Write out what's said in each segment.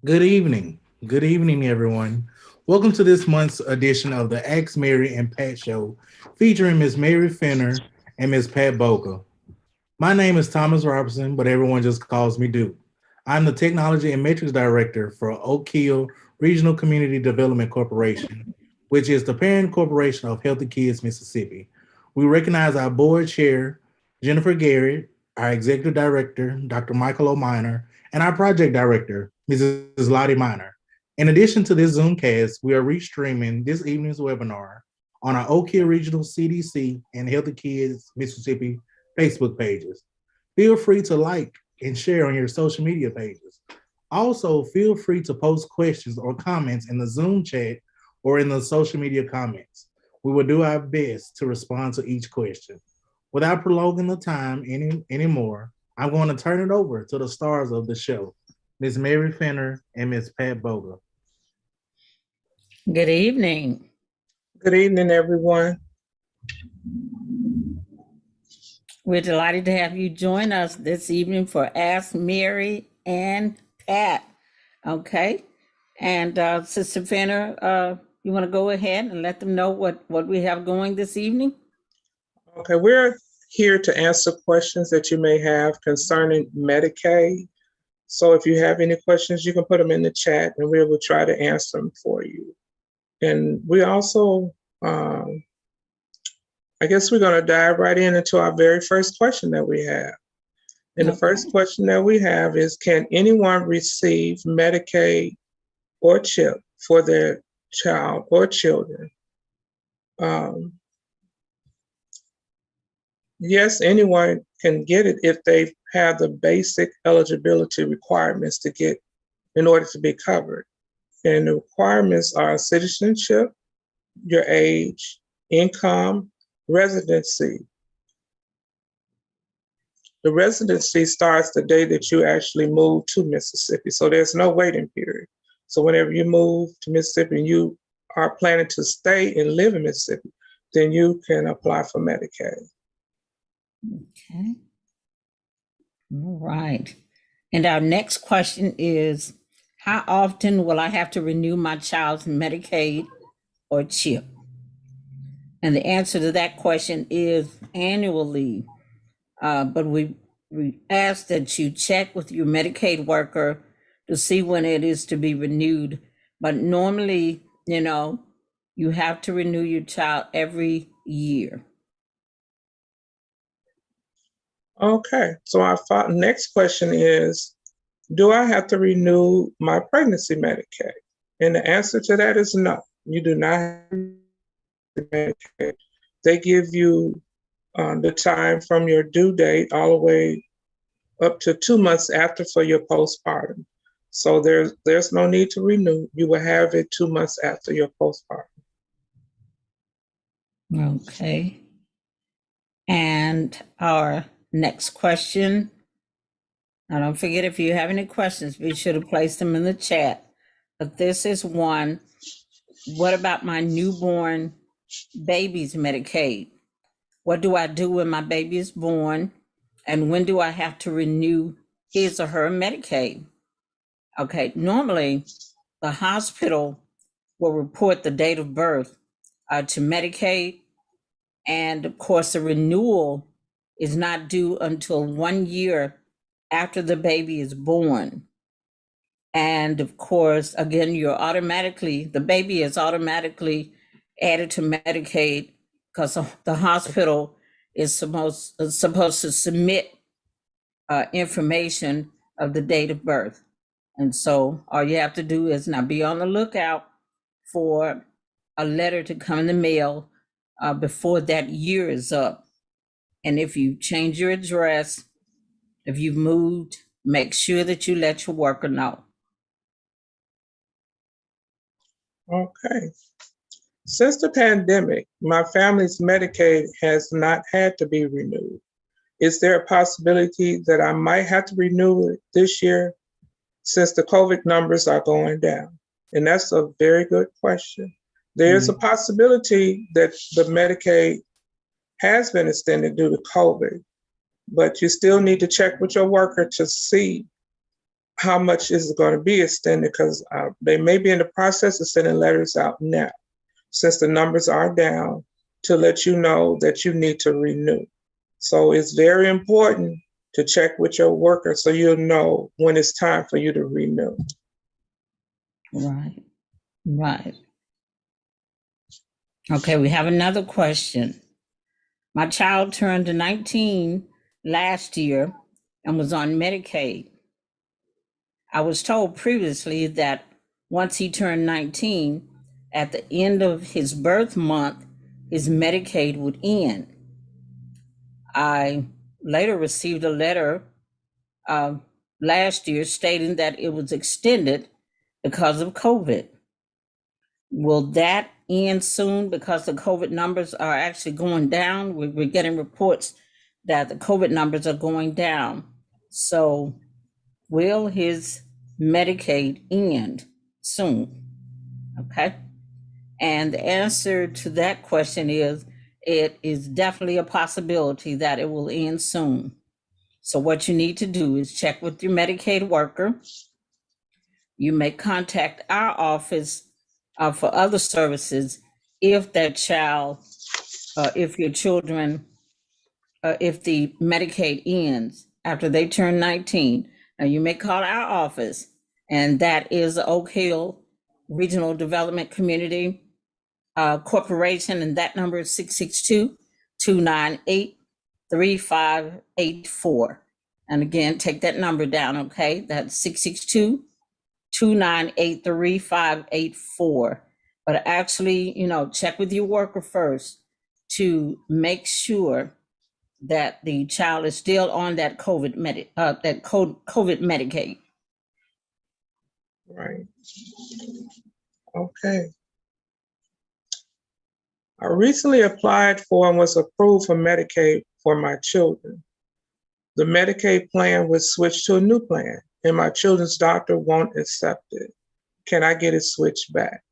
Good evening. Good evening, everyone. Welcome to this month's edition of the Ask Mary and Pat Show, featuring Miss Mary Fenner and Miss Pat Boca. My name is Thomas Robertson, but everyone just calls me Duke. I'm the Technology and Metrics Director for Oak Hill Regional Community Development Corporation, which is the parent corporation of Healthy Kids Mississippi. We recognize our board chair, Jennifer Garrett, our executive director, Dr. Michael O'Miner, and our project director, Mrs. Lottie Miner. In addition to this Zoomcast, we are restreaming this evening's webinar on our Oak Hill Regional CDC and Healthy Kids Mississippi Facebook pages. Feel free to like and share on your social media pages. Also, feel free to post questions or comments in the Zoom chat or in the social media comments. We will do our best to respond to each question. Without prolonging the time anymore, I'm going to turn it over to the stars of the show, Miss Mary Fenner and Miss Pat Boga. Good evening. Good evening, everyone. We're delighted to have you join us this evening for Ask Mary and Pat. Okay. And Sister Fenner, you want to go ahead and let them know what we have going this evening? Okay, we're here to answer questions that you may have concerning Medicaid. So if you have any questions, you can put them in the chat and we will try to answer them for you. And we also, I guess we're going to dive right into our very first question that we have. And the first question that we have is, can anyone receive Medicaid or CHIP for their child or children? Yes, anyone can get it if they have the basic eligibility requirements to get in order to be covered. And the requirements are citizenship, your age, income, residency. The residency starts the day that you actually move to Mississippi. So there's no waiting period. So whenever you move to Mississippi and you are planning to stay and live in Mississippi, then you can apply for Medicaid. Okay. All right. And our next question is, how often will I have to renew my child's Medicaid or CHIP? And the answer to that question is annually. But we ask that you check with your Medicaid worker to see when it is to be renewed. But normally, you have to renew your child every year. Okay, so our next question is, do I have to renew my pregnancy Medicaid? And the answer to that is no, you do not have to Medicaid. They give you the time from your due date all the way up to 2 months after for your postpartum. So there's no need to renew. You will have it 2 months after your postpartum. Okay. And our next question. Now, don't forget, if you have any questions, be sure to place them in the chat. But this is one. What about my newborn baby's Medicaid? What do I do when my baby is born? And when do I have to renew his or her Medicaid? Okay, normally the hospital will report the date of birth to Medicaid. And of course, the renewal is not due until 1 year after the baby is born. And of course, again, the baby is automatically added to Medicaid because the hospital is supposed to submit information of the date of birth. And so all you have to do is now be on the lookout for a letter to come in the mail before that year is up. And if you change your address, if you've moved, make sure that you let your worker know. Okay. Since the pandemic, my family's Medicaid has not had to be renewed. Is there a possibility that I might have to renew it this year since the COVID numbers are going down? And that's a very good question. There's a possibility that the Medicaid has been extended due to COVID, but you still need to check with your worker to see how much is it going to be extended, because they may be in the process of sending letters out now, since the numbers are down, to let you know that you need to renew. So it's very important to check with your worker so you'll know when it's time for you to renew. Right, right. Okay, we have another question. My child turned 19 last year and was on Medicaid. I was told previously that once he turned 19, at the end of his birth month, his Medicaid would end. I later received a letter last year stating that it was extended because of COVID. Will that end soon because the COVID numbers are actually going down? We're getting reports that the COVID numbers are going down. So will his Medicaid end soon? Okay. And the answer to that question is, it is definitely a possibility that it will end soon. So what you need to do is check with your Medicaid worker. You may contact our office for other services if that child, if your children, if the Medicaid ends after they turn 19. Now you may call our office, and that is Oak Hill Regional Development Community Corporation, and that number is 662-298-3584. And again, take that number down, okay? That's 662-298-3584. But actually, check with your worker first to make sure that the child is still on that COVID Medicaid. Right. Okay. I recently applied for and was approved for Medicaid for my children. The Medicaid plan was switched to a new plan, and my children's doctor won't accept it. Can I get it switched back?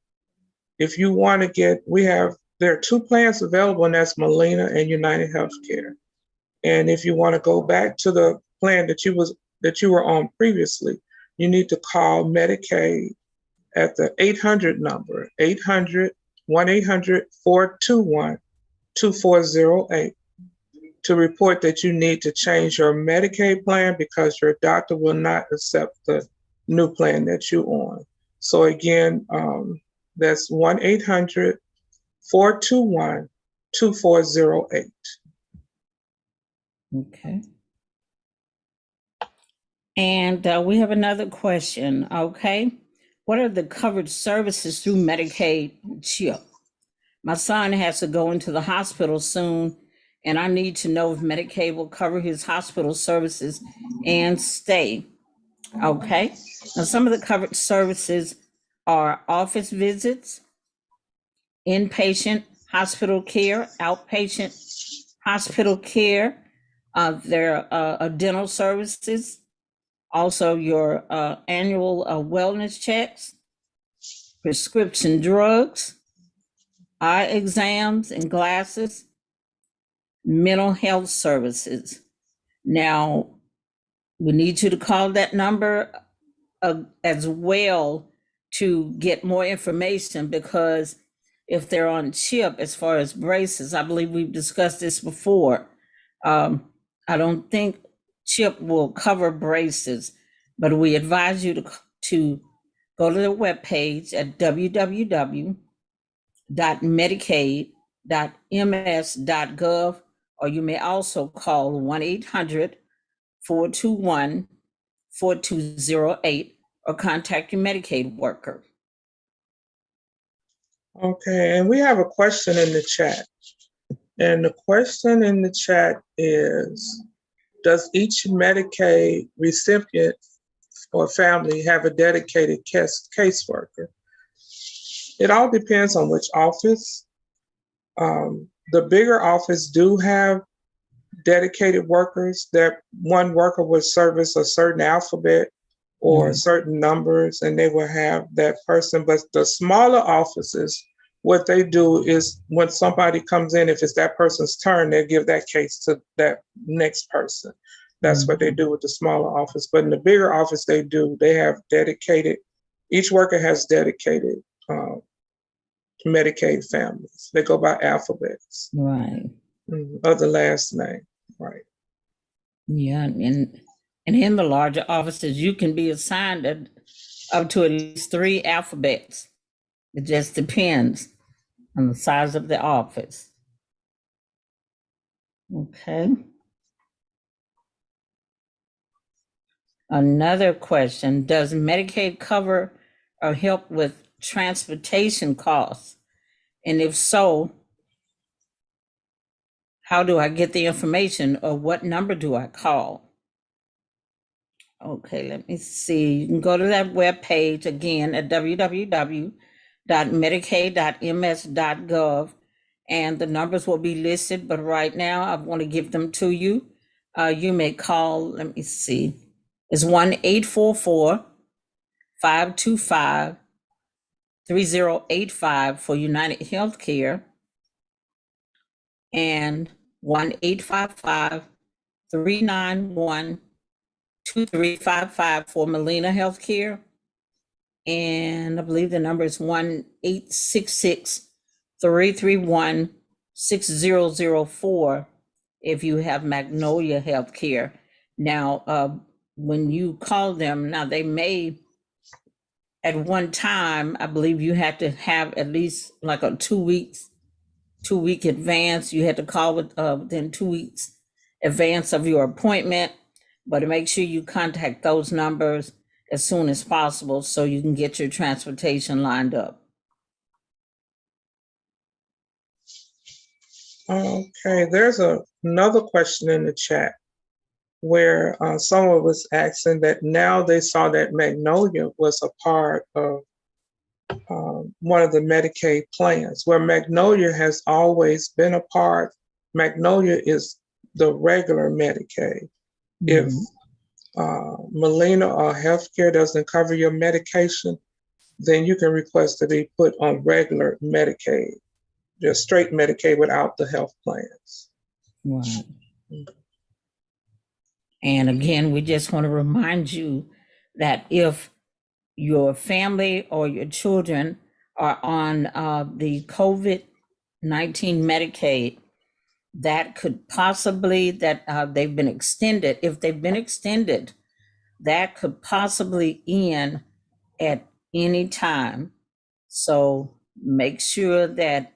If you want to get, there are two plans available, and that's Molina and United Healthcare. And if you want to go back to the plan that you were on previously, you need to call Medicaid at the 800 number, 1-800-421-2408, to report that you need to change your Medicaid plan because your doctor will not accept the new plan that you're on. So again, that's 1-800-421-2408. Okay. And we have another question, okay? What are the covered services through Medicaid CHIP? My son has to go into the hospital soon, and I need to know if Medicaid will cover his hospital services and stay, okay? Now, some of the covered services are office visits, inpatient hospital care, outpatient hospital care. There are dental services, also your annual wellness checks, prescription drugs, eye exams and glasses, mental health services. Now, we need you to call that number as well to get more information, because if they're on CHIP, as far as braces, I believe we've discussed this before. I don't think CHIP will cover braces, but we advise you to go to the webpage at www.medicaid.ms.gov, or you may also call 1-800-421-4208 or contact your Medicaid worker. Okay, and we have a question in the chat. And the question in the chat is, does each Medicaid recipient or family have a dedicated caseworker? It all depends on which office. The bigger office do have dedicated workers, that one worker will service a certain alphabet or certain numbers, and they will have that person. But the smaller offices, what they do is when somebody comes in, if it's that person's turn, they'll give that case to that next person. That's what they do with the smaller office. But in the bigger office, they have dedicated, each worker has dedicated Medicaid families. They go by alphabets Right. of the last name. Right. Yeah, and in the larger offices, you can be assigned up to at least 3 alphabets. It just depends on the size of the office. Okay. Another question, does Medicaid cover or help with transportation costs? And if so, how do I get the information, or what number do I call? Okay, let me see. You can go to that webpage again at www.medicaid.ms.gov, and the numbers will be listed, but right now I want to give them to you. You may call, let me see, it's 1-844-525-3085 for United Healthcare, and 1-855-391-2355 for Molina Healthcare. And I believe the number is 1-866-331-6004 if you have Magnolia Healthcare. Now, when you call them, now they may, at one time, I believe you had to have at least like a 2 week advance. You had to call within 2 weeks advance of your appointment, but make sure you contact those numbers as soon as possible so you can get your transportation lined up. Okay, there's another question in the chat where someone was asking that now they saw that Magnolia was a part of one of the Medicaid plans, where Magnolia has always been a part. Magnolia is the regular Medicaid. If Molina or healthcare doesn't cover your medication, then you can request to be put on regular Medicaid, just straight Medicaid without the health plans. Right. And again, we just want to remind you that if your family or your children are on the COVID-19 Medicaid, that could possibly, they've been extended, if they've been extended, that could possibly end at any time. So make sure that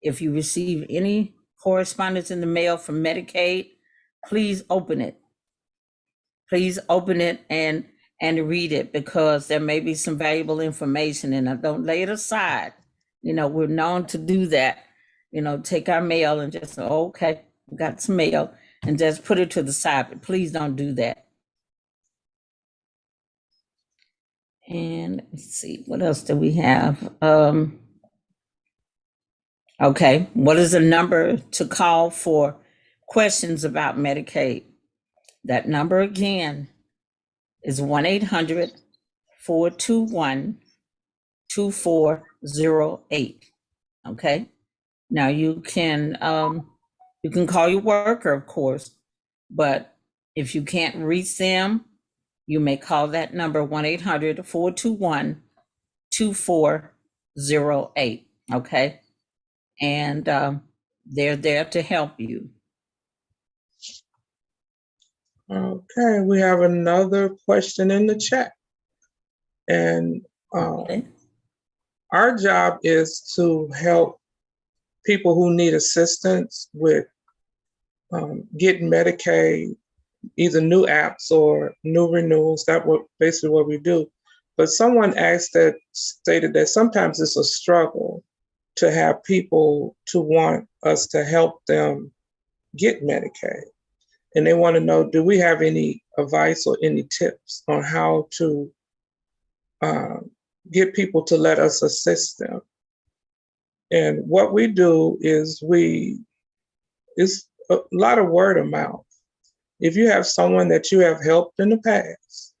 if you receive any correspondence in the mail from Medicaid, please open it. Please open it and read it, because there may be some valuable information in it. Don't lay it aside. We're known to do that. Take our mail and just say, okay, we got some mail, and just put it to the side, but please don't do that. And let me see, what else do we have? Okay, what is the number to call for questions about Medicaid? That number again is 1-800-421-2408. Okay. Now you can call your worker, of course, but if you can't reach them, you may call that number 1-800-421-2408. Okay. And they're there to help you. Okay, we have another question in the chat. And Okay. our job is to help people who need assistance with getting Medicaid, either new apps or new renewals. That's basically what we do. But someone stated that sometimes it's a struggle to have people to want us to help them get Medicaid. And they want to know, do we have any advice or any tips on how to get people to let us assist them? And what we do is it's a lot of word of mouth. If you have someone that you have helped in the past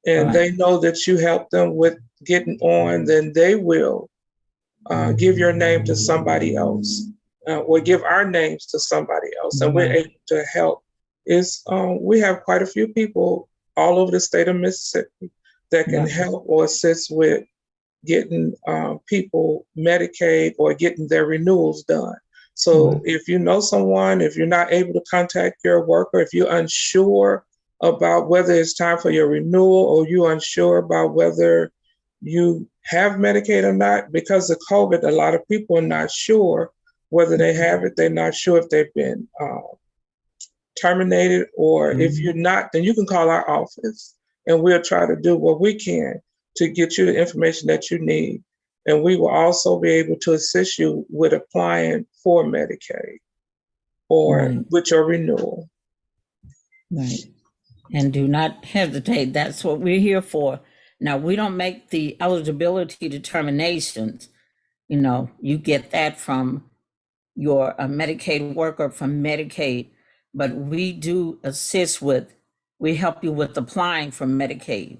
and they know that you helped them with getting on, then they will give your name to somebody else or give our names to somebody else. And we're able to help is we have quite a few people all over the state of Mississippi that can Right. help or assist with getting people Medicaid or getting their renewals done. So if you know someone, if you're not able to contact your worker, if you're unsure about whether it's time for your renewal or you're unsure about whether you have Medicaid or not, because of COVID, a lot of people are not sure whether they have it. They're not sure if they've been terminated, or if you're not, then you can call our office and we'll try to do what we can to get you the information that you need. And we will also be able to assist you with applying for Medicaid or Right. with your renewal. Right. And do not hesitate. That's what we're here for. Now, we don't make the eligibility determinations. You know, you get that from your Medicaid worker from Medicaid, but we do assist with, we help you with applying for Medicaid.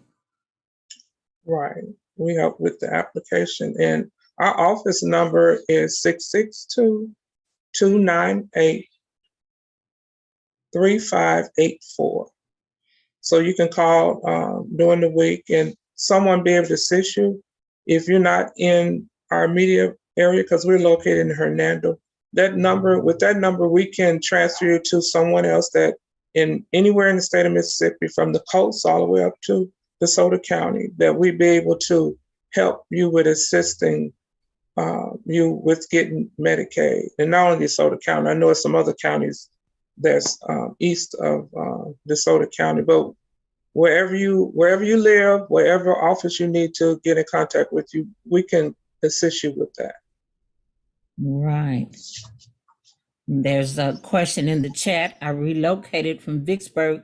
Right. We help with the application. And our office number is 662-298-3584. So you can call during the week and someone be able to assist you. If you're not in our immediate area, because we're located in Hernando, with that number, we can transfer you to someone else that in anywhere in the state of Mississippi, from the coast all the way up to DeSoto County, that we be able to help you with assisting you with getting Medicaid. And not only DeSoto County, I know some other counties that's east of DeSoto County, but wherever you live, wherever office you need to get in contact with you, we can assist you with that. Right. There's a question in the chat. I relocated from Vicksburg,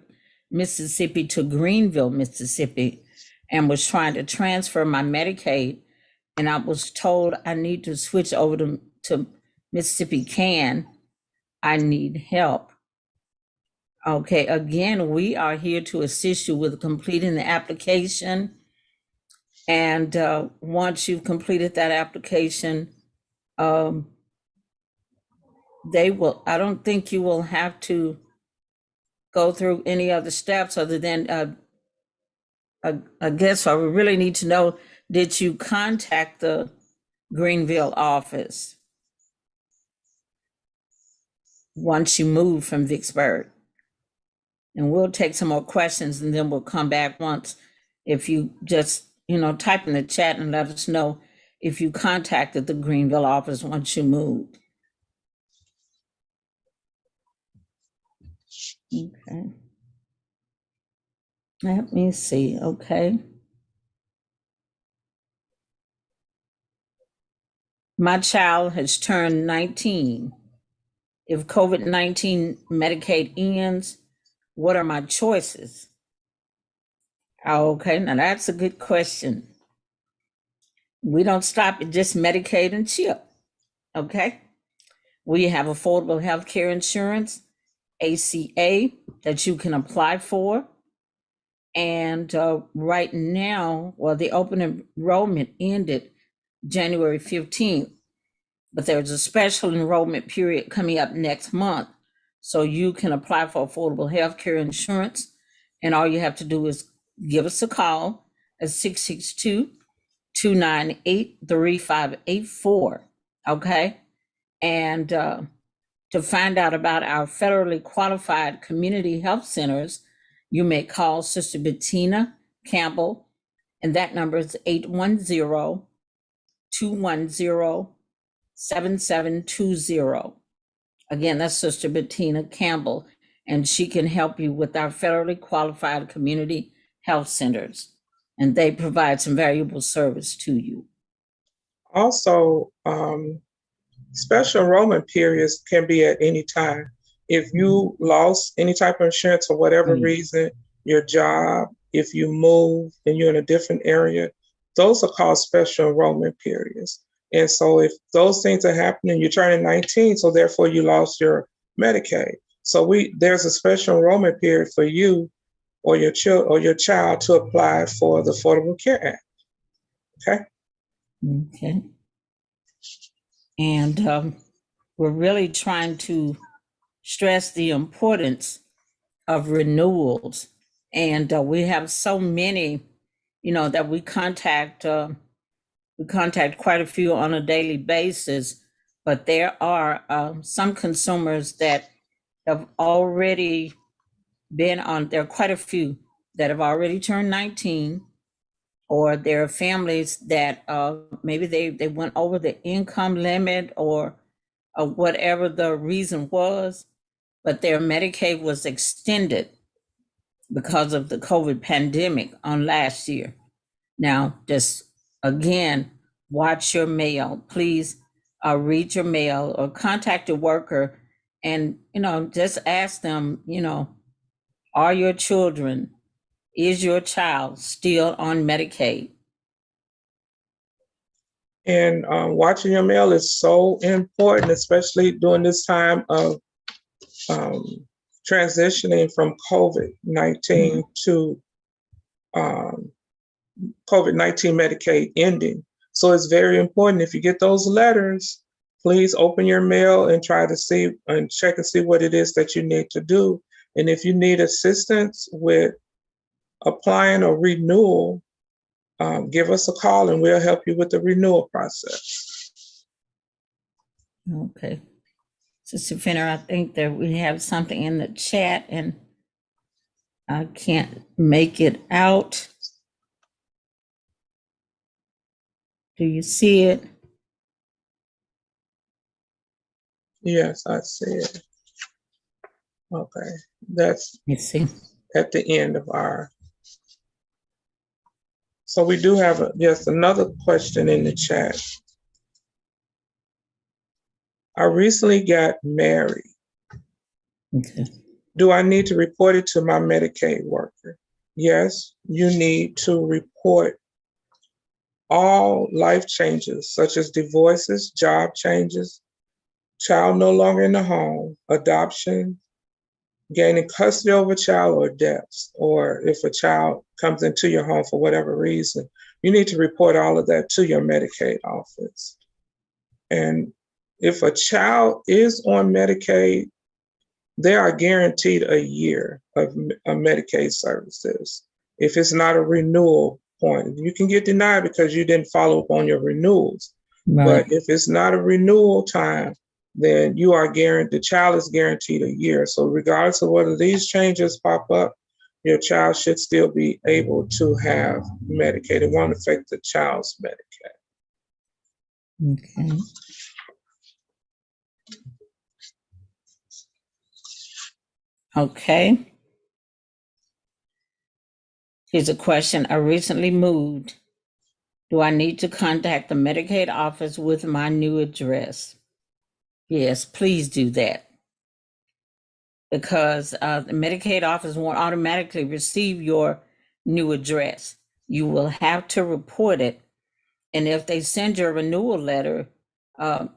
Mississippi to Greenville, Mississippi, and was trying to transfer my Medicaid. And I was told I need to switch over to Mississippi Can. I need help. Okay, again, we are here to assist you with completing the application. And once you've completed that application, they will, I don't think you will have to go through any other steps other than, I guess I would really need to know, did you contact the Greenville office once you move from Vicksburg? And we'll take some more questions and then we'll come back once, if you just, type in the chat and let us know if you contacted the Greenville office once you moved. Okay. Let me see. Okay. My child has turned 19. If COVID-19 Medicaid ends, what are my choices? Okay, now that's a good question. We don't stop at just Medicaid and CHIP. Okay. We have affordable health care insurance, ACA, that you can apply for. And right now, well, the open enrollment ended January 15th, but there's a special enrollment period coming up next month. So you can apply for affordable health care insurance. And all you have to do is give us a call at 662-298-3584. Okay. And to find out about our federally qualified community health centers, you may call Sister Bettina Campbell, and that number is 810-210-7720. Again, that's Sister Bettina Campbell, and she can help you with our federally qualified community health centers, and they provide some valuable service to you. Also, special enrollment periods can be at any time. If you lost any type of insurance for whatever reason, your job, if you move and you're in a different area, those are called special enrollment periods. And so if those things are happening, you're turning 19, so therefore you lost your Medicaid. So there's a special enrollment period for you or your child to apply for the Affordable Care Act. Okay. Okay. And we're really trying to stress the importance of renewals. And we have so many, that we contact quite a few on a daily basis, but there are some consumers that have already there are quite a few that have already turned 19, or there are families that maybe they went over the income limit or whatever the reason was, but their Medicaid was extended because of the COVID pandemic on last year. Now, just again, watch your mail. Please read your mail or contact your worker and, just ask them, are your children, is your child still on Medicaid? And watching your mail is so important, especially during this time of transitioning from COVID-19 to COVID-19 Medicaid ending. So it's very important. If you get those letters, please open your mail and try to see and check and see what it is that you need to do. And if you need assistance with applying or renewal, give us a call and we'll help you with the renewal process. Okay. Sister Finner, I think that we have something in the chat and I can't make it out. Do you see it? Yes, I see it. Okay, that's Let's see. at the end of our. So we do have another question in the chat. I recently got married. Okay. Do I need to report it to my Medicaid worker? Yes, you need to report all life changes, such as divorces, job changes, child no longer in the home, adoption, gaining custody over a child, or deaths, or if a child comes into your home for whatever reason, you need to report all of that to your Medicaid office. And if a child is on Medicaid, they are guaranteed a year of Medicaid services. If it's not a renewal point, you can get denied because you didn't follow up on your renewals. Right. But if it's not a renewal time, then you are guaranteed, the child is guaranteed a year. So regardless of whether these changes pop up, your child should still be able to have Medicaid. It won't affect the child's Medicaid. Okay. Okay. Here's a question. I recently moved. Do I need to contact the Medicaid office with my new address? Yes, please do that. Because the Medicaid office won't automatically receive your new address. You will have to report it. And if they send you a renewal letter, a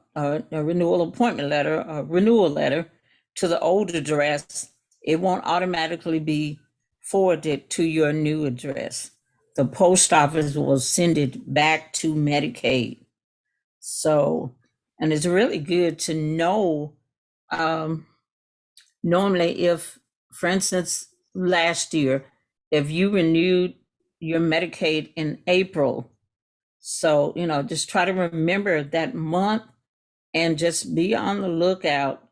renewal appointment letter, a renewal letter to the old address, it won't automatically be forwarded to your new address. The post office will send it back to Medicaid. So, and it's really good to know, normally if, for instance, last year, if you renewed your Medicaid in April, so, just try to remember that month and just be on the lookout,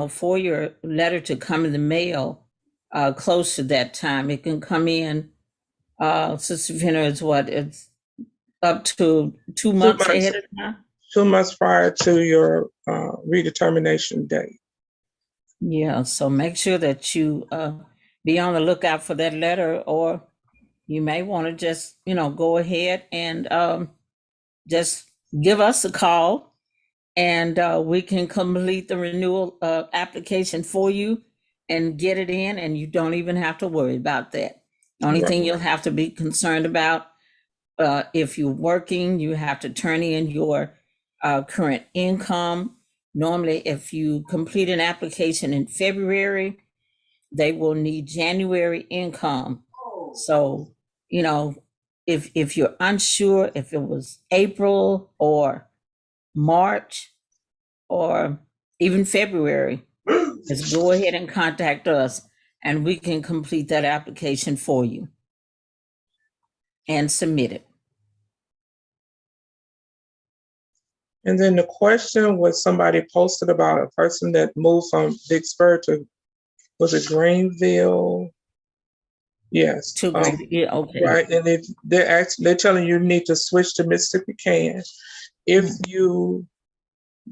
for your letter to come in the mail close to that time. It can come in, Sister Finner, is what? It's up to 2 months ahead of time? 2 months prior to your redetermination date. Yeah, so make sure that you be on the lookout for that letter, or you may want to just, go ahead and just give us a call and we can complete the renewal application for you and get it in, and you don't even have to worry about that. The only thing you'll have to be concerned about, if you're working, you have to turn in your current income. Normally, if you complete an application in February, they will need January income. So, if you're unsure if it was April or March or even February, just go ahead and contact us and we can complete that application for you and submit it. And then the question was somebody posted about a person that moved from Big Spur to, was it Greenville? Yes. To yeah, okay. Right, and they're telling you need to switch to Mississippi Can. If you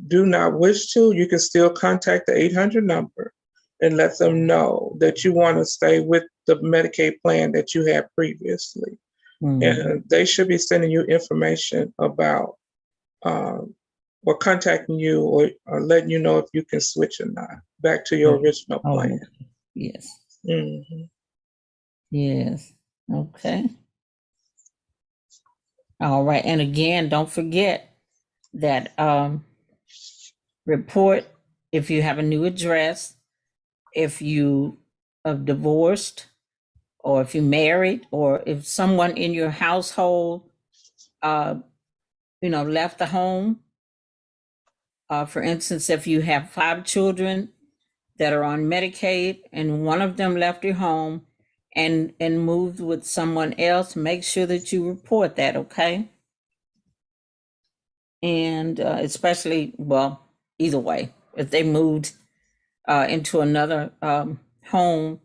do not wish to, you can still contact the 800 number and let them know that you want to stay with the Medicaid plan that you had previously. And they should be sending you information about or contacting you or letting you know if you can switch or not back to your original plan. Yes. Mhm. Yes. Okay. All right. And again, don't forget that report if you have a new address, if you are divorced, or if you're married, or if someone in your household, left the home. For instance, if you have 5 children that are on Medicaid and one of them left your home and moved with someone else, make sure that you report that, okay? And especially, well, either way, if they moved into another home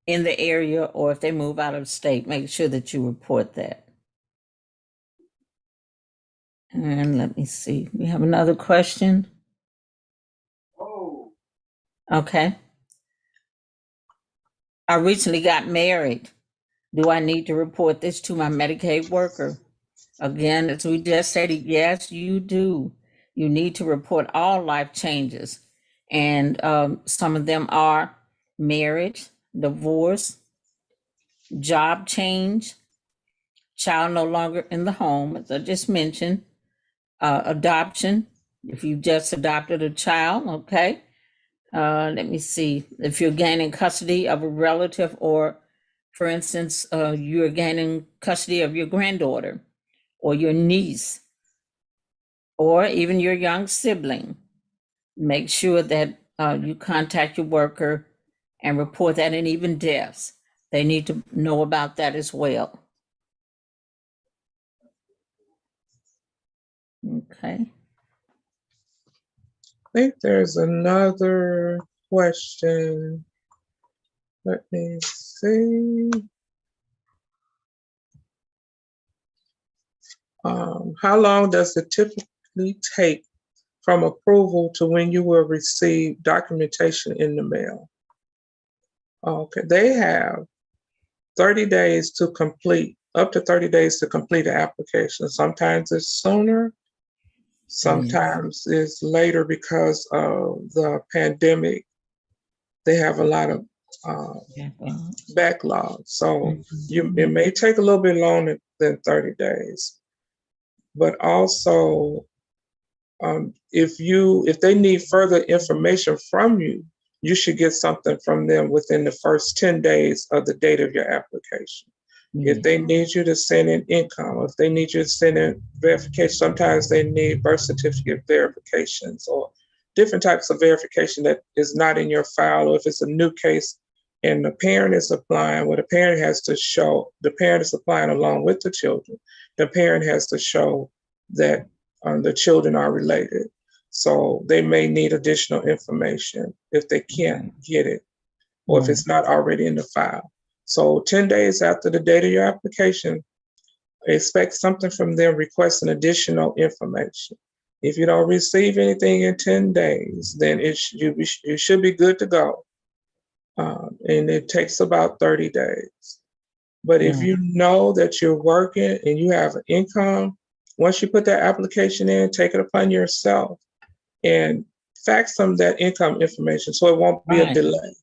in the area, or if they move out of state, make sure that you report that. And let me see, we have another question. Okay. I recently got married. Do I need to report this to my Medicaid worker? Again, as we just said, yes, you do. You need to report all life changes. And some of them are marriage, divorce, job change, child no longer in the home, as I just mentioned, adoption, if you just adopted a child, okay. Let me see, if you're gaining custody of a relative, or for instance, you're gaining custody of your granddaughter or your niece, or even your young sibling, make sure that you contact your worker and report that, and even deaths. They need to know about that as well. Okay. I think there's another question. Let me see. How long does it typically take from approval to when you will receive documentation in the mail? Okay, they have 30 days to complete, up to 30 days to complete an application. Sometimes it's sooner, sometimes it's later because of the pandemic. They have a lot of backlog. So it may take a little bit longer than 30 days. But also, if they need further information from you, you should get something from them within the first 10 days of the date of your application. If they need you to send in income, if they need you to send in verification, sometimes they need birth certificate verifications or different types of verification that is not in your file, or if it's a new case and the parent is applying, well, the parent has to show, the parent is applying along with the children. The parent has to show that the children are related. So they may need additional information if they can't get it, or if it's not already in the file. So 10 days after the date of your application, expect something from them requesting additional information. If you don't receive anything in 10 days, then you should be good to go. And it takes about 30 days. But if you know that you're working and you have an income, once you put that application in, take it upon yourself and fax them that income information so it won't be a delay.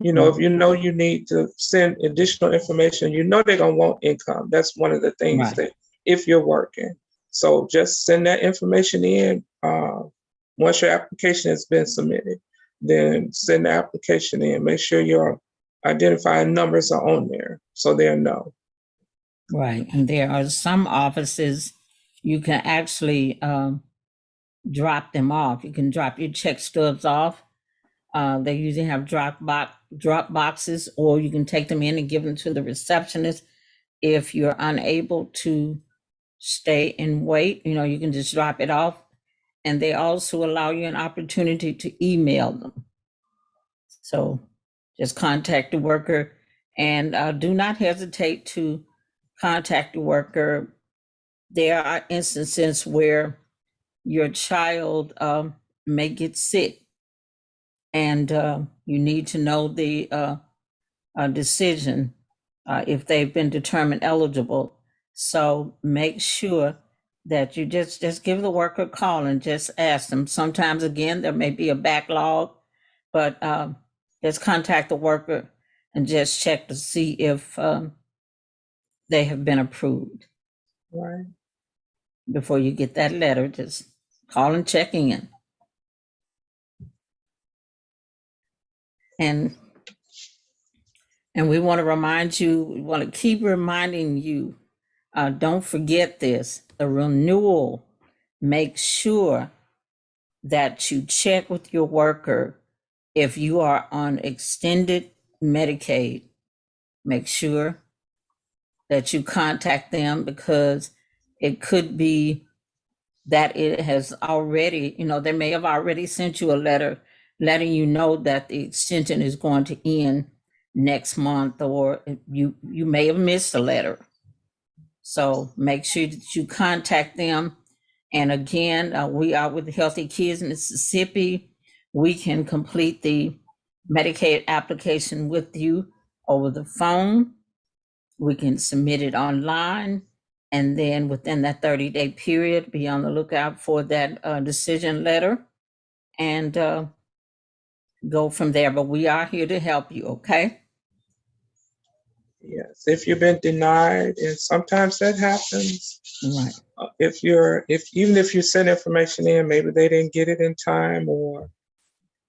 You know, if you know you need to send additional information, you know they're going to want income. That's one of the things that if you're working. So just send that information in. Once your application has been submitted, then send the application in. Make sure your identifying numbers are on there so they'll know. Right. And there are some offices you can actually drop them off. You can drop your check stubs off They usually have drop boxes, or you can take them in and give them to the receptionist. If you're unable to stay and wait, you can just drop it off. And they also allow you an opportunity to email them. So just contact the worker, and do not hesitate to contact the worker. There are instances where your child may get sick, and you need to know the decision if they've been determined eligible. So make sure that you just give the worker a call and just ask them. Sometimes, again, there may be a backlog, but just contact the worker and just check to see if they have been approved. Right. Before you get that letter, just call and check in. And we want to remind you, we want to keep reminding you, don't forget this, the renewal, make sure that you check with your worker. If you are on extended Medicaid, make sure that you contact them, because it could be that it has already, they may have already sent you a letter letting you know that the extension is going to end next month, or you may have missed a letter. So make sure that you contact them. And again, we are with Healthy Kids Mississippi. We can complete the Medicaid application with you over the phone. We can submit it online, and then within that 30-day period, be on the lookout for that decision letter, and go from there. But we are here to help you, okay? Yes, if you've been denied, and sometimes that happens. Right. Even if you send information in, maybe they didn't get it in time, or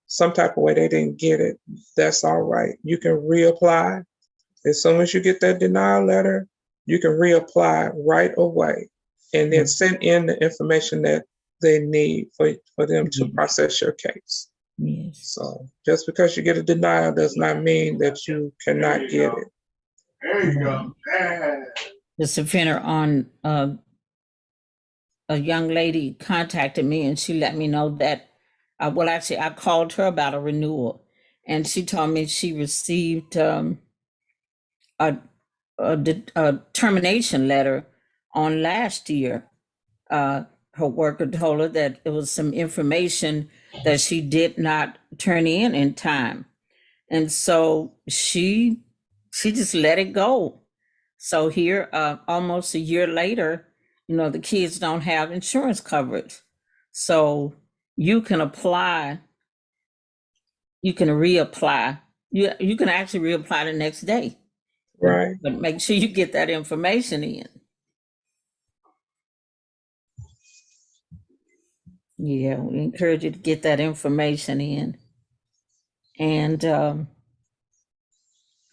some type of way they didn't get it, that's all right. You can reapply. As soon as you get that denial letter, you can reapply right away, and then send in the information that they need for them to process your case. Yes. So just because you get a denial does not mean that you cannot get it. There you go. Mr. Fenner, on a young lady contacted me, and she let me know that, actually, I called her about a renewal, and she told me she received a termination letter on last year. Her worker told her that it was some information that she did not turn in time. And so she just let it go. So here, almost a year later, the kids don't have insurance coverage. So you can apply, you can reapply. You can actually reapply the next day. Right. But make sure you get that information in. Yeah, we encourage you to get that information in. And let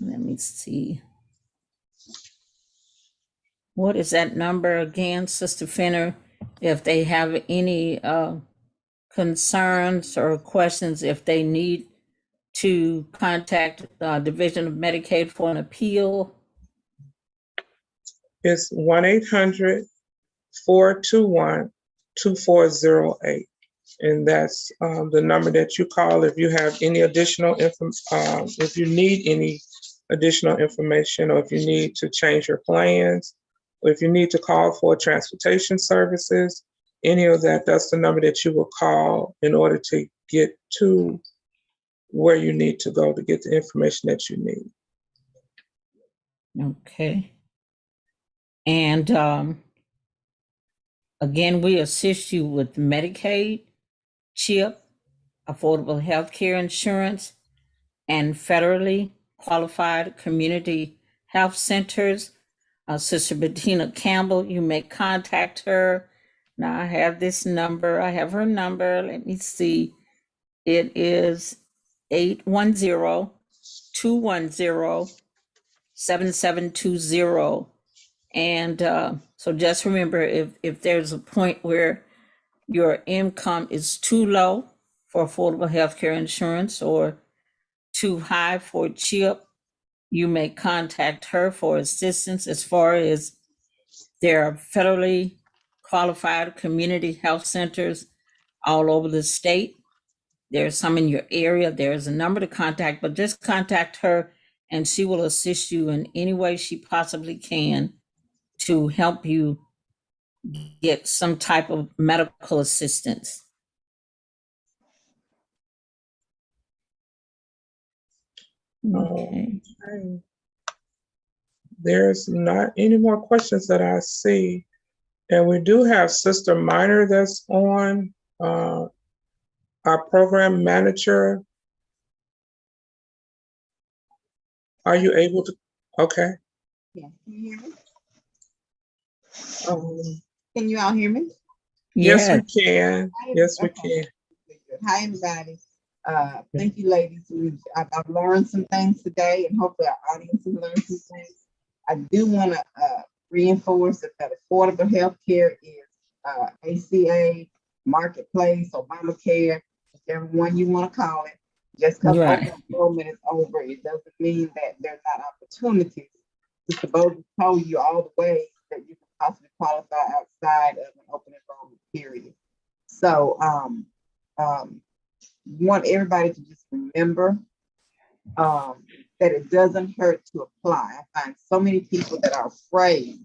me see. What is that number again, Sister Fenner? If they have any concerns or questions, if they need to contact Division of Medicaid for an appeal? It's 1-800-421-2408. And that's the number that you call if you have any additional if you need any additional information, or if you need to change your plans, or if you need to call for transportation services, any of that, that's the number that you will call in order to get to where you need to go to get the information that you need. Okay. And again, we assist you with Medicaid, CHIP, affordable health care insurance, and federally qualified community health centers. Sister Bettina Campbell, you may contact her. Now I have this number. I have her number. Let me see. It is 810-210-7720. And so just remember, if there's a point where your income is too low for affordable health care insurance or too high for CHIP, you may contact her for assistance. As far as there are federally qualified community health centers all over the state. There's some in your area. There's a number to contact, but just contact her and she will assist you in any way she possibly can to help you get some type of medical assistance. Okay. Okay. There's not any more questions that I see. And we do have Sister Minor that's on, our program manager. Are you able to? Okay. Yeah, can you hear me? Um, Can you all hear me? yes, Yeah. we can. Yes, we Okay. can. Good. Hi, everybody. Thank you, ladies. I've learned some things today, and hopefully our audience has learned some things. I do want to reinforce that affordable health care is ACA, Marketplace, Obamacare, whichever one you want to call it. Just because Right. open enrollment is over, it doesn't mean that there's not opportunities. Mr. Bowles told you all the ways that you can possibly qualify outside of an open enrollment period. So want everybody to just remember that it doesn't hurt to apply. I find so many people that are afraid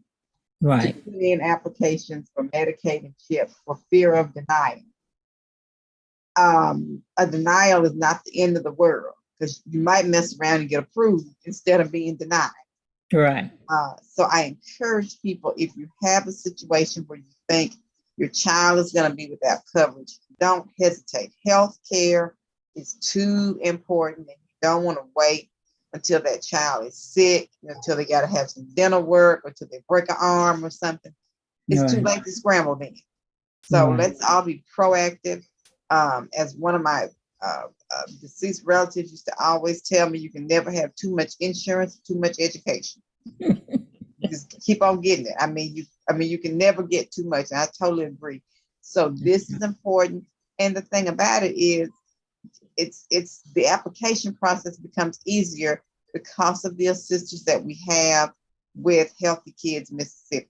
Right. to put in applications for Medicaid and CHIP for fear of denial. A denial is not the end of the world because you might mess around and get approved instead of being denied. Right. So I encourage people, if you have a situation where you think your child is going to be without coverage, don't hesitate. Health care is too important, and you don't want to wait until that child is sick, until they got to have some dental work, or until they break an arm or something. It's too Right. late to scramble then. So Right. let's all be proactive. As one of my deceased relatives used to always tell me, you can never have too much insurance, too much education. Just keep on getting it. I mean, you can never get too much. And I totally agree. So this is important. And the thing about it is, it's the application process becomes easier because of the assistance that we have with Healthy Kids Mississippi.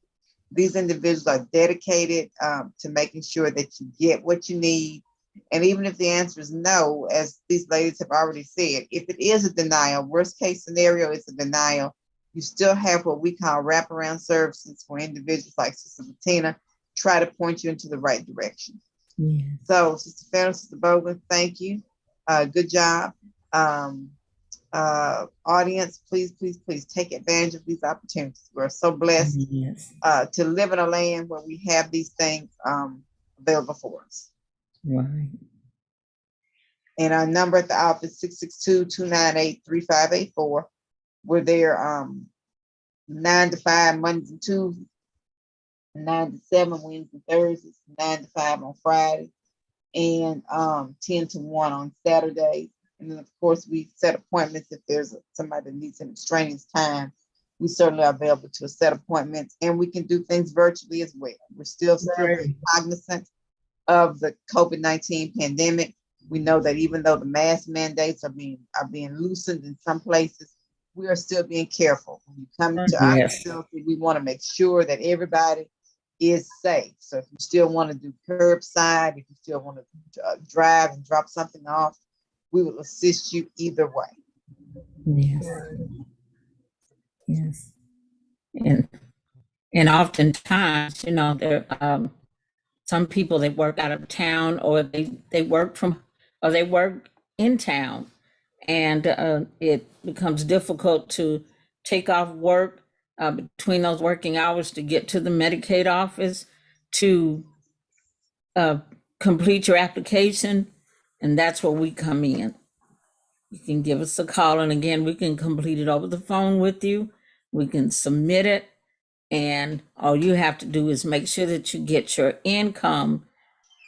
These individuals are dedicated to making sure that you get what you need. And even if the answer is no, as these ladies have already said, if it is a denial, worst case scenario is a denial, you still have what we call wraparound services for individuals like Sister Bettina, try to point you into the right direction. Yeah. So, Sister Fennell, Sister Bogan, thank you. Good job. Audience, please take advantage of these opportunities. We're so blessed Yes. to live in a land where we have these things available for us. Right. And our number at the office, 662-298-3584. We're there 9 to 5 Mondays and Tuesdays, 9 to 7 Wednesdays and Thursdays, 9 to 5 on Friday, and 10 to 1 on Saturdays. And then, of course, we set appointments if there's somebody that needs an extraneous time. We certainly are available to set appointments, and we can do things virtually as well. We're still very cognizant of the COVID-19 pandemic. We know that even though the mask mandates are being loosened in some places, we are still being careful. When you come to our Yes. facility, we want to make sure that everybody is safe. So if you still want to do curbside, if you still want to drive and drop something off, we will assist you either way. Yes. Yes. And oftentimes, there some people that work out of town, or they work in town, and it becomes difficult to take off work between those working hours to get to the Medicaid office to complete your application, and that's where we come in. You can give us a call, and again, we can complete it over the phone with you. We can submit it, and all you have to do is make sure that you get your income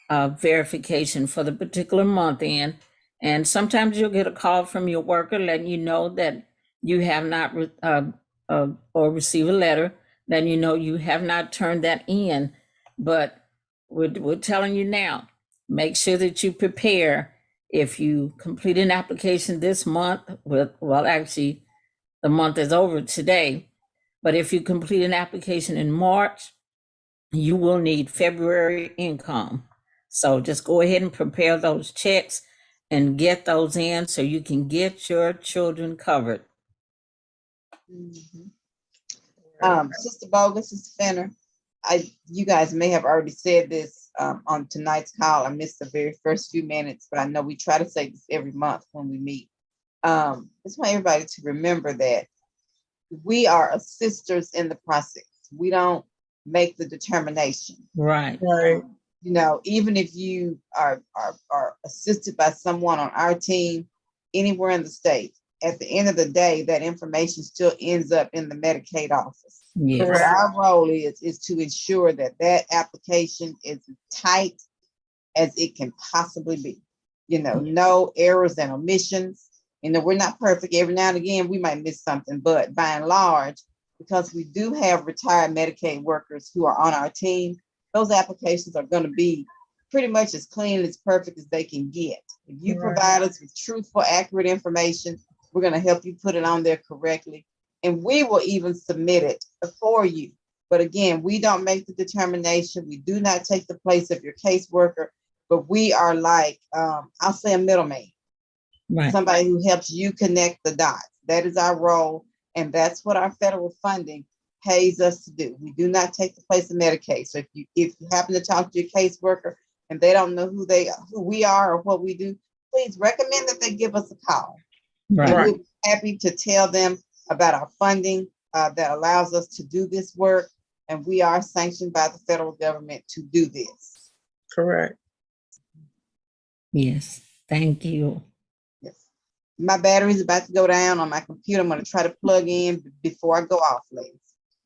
verification for the particular month in. And sometimes you'll get a call from your worker letting you know that you have not or receive a letter letting you know you have not turned that in. But we're telling you now, make sure that you prepare if you complete an application this month, well, actually, the month is over today, but if you complete an application in March, you will need February income. So just go ahead and prepare those checks and get those in so you can get your children covered. Mhm. Sister Bogus, Sister Fenner, you guys may have already said this on tonight's call. I missed the very first few minutes, but I know we try to say this every month when we meet. Just want everybody to remember that we are assisters in the process. We don't make the determination. Right. Right. You know, even if you are assisted by someone on our team anywhere in the state, at the end of the day, that information still ends up in the Medicaid office. Yes. What our role is to ensure that that application is as tight as it can possibly be. You know, no errors and omissions. You know, we're not perfect. Every now and again, we might miss something, but by and large, because we do have retired Medicaid workers who are on our team, those applications are going to be pretty much as clean and as perfect as they can get. If you Right. provide us with truthful, accurate information, we're going to help you put it on there correctly. And we will even submit it for you. But again, we don't make the determination. We do not take the place of your caseworker, but we are like, I'll say a middleman, Right. somebody who helps you connect the dots. That is our role. And that's what our federal funding pays us to do. We do not take the place of Medicaid. So if you happen to talk to your caseworker and they don't know who we are or what we do, please recommend that they give us a call. And Right. Right. we'll be happy to tell them about our funding that allows us to do this work. And we are sanctioned by the federal government to do this. Correct. Yes. Thank you. Yes. My battery's about to go down on my computer. I'm going to try to plug in before I go off, ladies.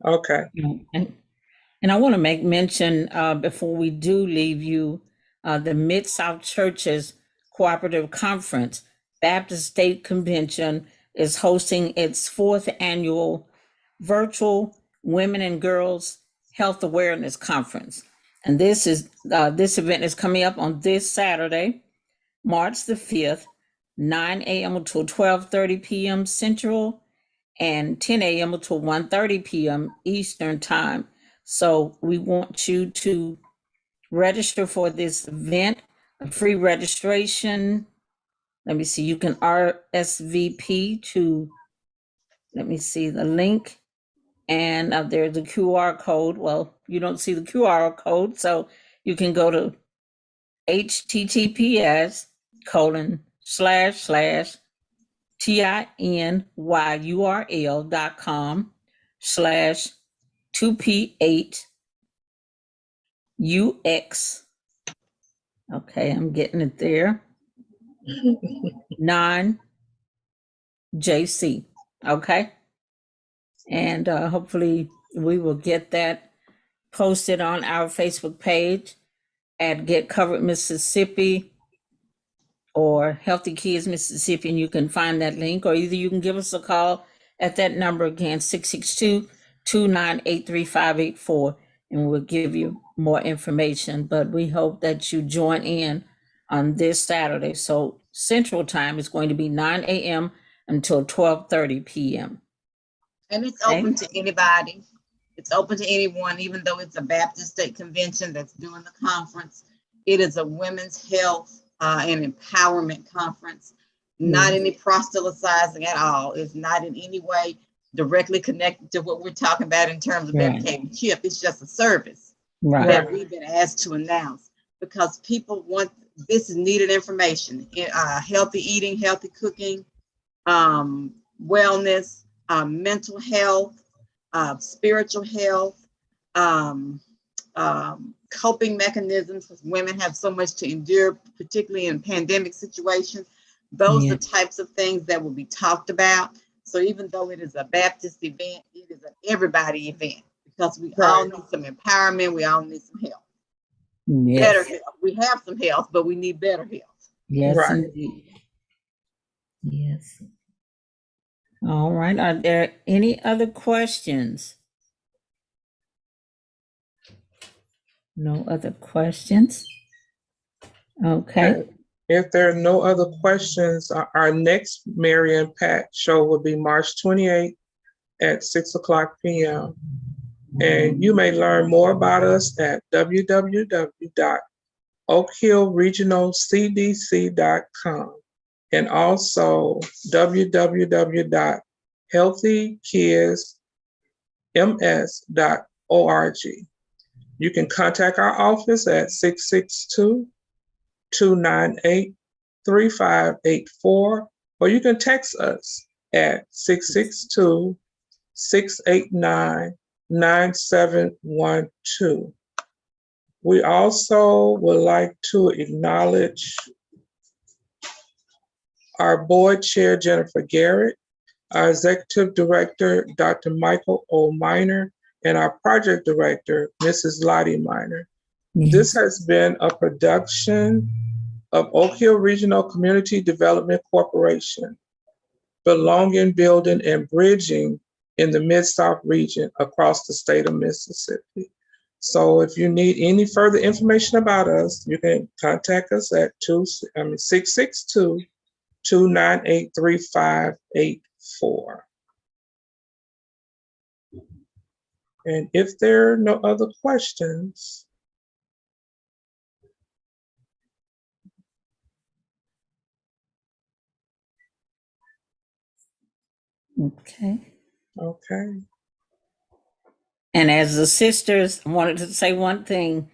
Okay. And I want to make mention before we do leave you, the Mid-South Churches Cooperative Conference, Baptist State Convention is hosting its 4th annual virtual Women and Girls Health Awareness Conference. And this event is coming up on this Saturday, March the 5th, 9 a.m. until 12:30 p.m. Central and 10 a.m. until 1:30 p.m. Eastern Time. So we want you to register for this event, a free registration. Let me see, you can RSVP to, let me see the link. And there's a QR code. Well, you don't see the QR code, so you can go to https://tinyurl.com/2p8ux. Okay, I'm getting it there. 9JC. Okay. And hopefully we will get that posted on our Facebook page at Get Covered Mississippi or Healthy Kids Mississippi, and you can find that link, or either you can give us a call at that number again, 662-298-3584, and we'll give you more information. But we hope that you join in on this Saturday. So Central Time is going to be 9 a.m. until 12:30 p.m. And it's Okay. open to anybody. It's open to anyone, even though it's a Baptist State Convention that's doing the conference. It is a women's health and empowerment conference, not any proselytizing at all. It's not in any way directly connected to what we're talking about in terms of Right. Medicaid and CHIP. It's just a service Right. that we've been asked to announce because people want, this is needed information. Healthy eating, healthy cooking, wellness, mental health, spiritual health, coping mechanisms, because women have so much to endure, particularly in pandemic situations. Those Yeah. are types of things that will be talked about. So even though it is a Baptist event, it is an everybody event because we all Right. need some empowerment. We all need some help. Yes. Better health. We have some health, but we need better health. Yes, Right. indeed. Yes. All right. Are there any other questions? No other questions? Okay. If there are no other questions, our next Mary and Pat show will be March 28th at 6:00 p.m. And you may learn more about us at www.oakhillregionalcdc.com and also www.healthykidsms.org. You can contact our office at 662-298-3584, or you can text us at 662-689-9712. We also would like to acknowledge our board chair, Jennifer Garrett, our executive director, Dr. Michael O. Miner, and our project director, Mrs. Lottie Miner. This has been a production of Oak Hill Regional Community Development Corporation, belonging, building, and bridging in the Mid-South region across the state of Mississippi. So if you need any further information about us, you can contact us at 662-298-3584. And if there are no other questions, Okay. okay. And as the sisters, I wanted to say one thing.